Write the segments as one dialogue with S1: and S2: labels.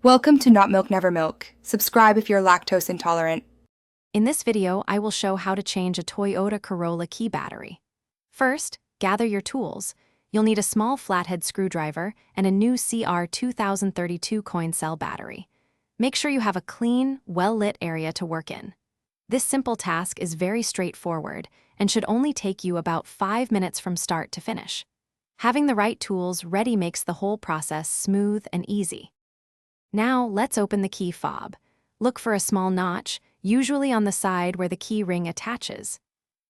S1: Welcome to Not Milk Never Milk. Subscribe if you're lactose intolerant.
S2: In this video, I will show how to change a Toyota Corolla key battery. First, gather your tools. You'll need a small flathead screwdriver and a new CR2032 coin cell battery. Make sure you have a clean, well-lit area to work in. This simple task is very straightforward and should only take you about 5 minutes from start to finish. Having the right tools ready makes the whole process smooth and easy. Now, let's open the key fob. Look for a small notch, usually on the side where the key ring attaches.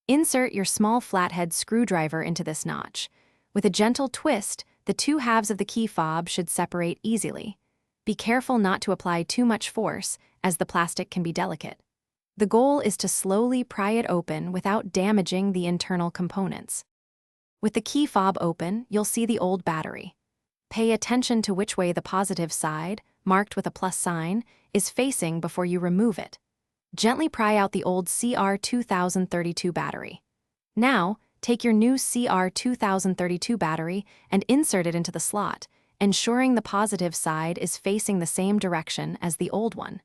S2: Insert your small flathead screwdriver into this notch. With a gentle twist, the two halves of the key fob should separate easily. Be careful not to apply too much force, as the plastic can be delicate. The goal is to slowly pry it open without damaging the internal components. With the key fob open, you'll see the old battery. Pay attention to which way the positive side, marked with a plus sign, is facing before you remove it. Gently pry out the old CR2032 battery. Now, take your new CR2032 battery and insert it into the slot, ensuring the positive side is facing the same direction as the old one.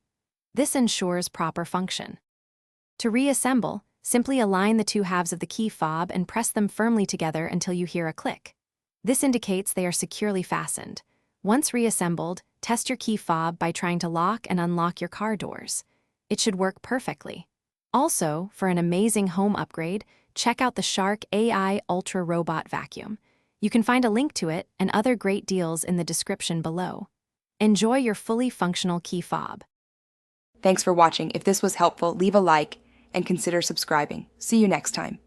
S2: This ensures proper function. To reassemble, simply align the two halves of the key fob and press them firmly together until you hear a click. This indicates they are securely fastened. Once reassembled, test your key fob by trying to lock and unlock your car doors. It should work perfectly. Also, for an amazing home upgrade, check out the Shark AI Ultra Robot Vacuum. You can find a link to it and other great deals in the description below. Enjoy your fully functional key fob.
S1: Thanks for watching. If this was helpful, leave a like and consider subscribing. See you next time.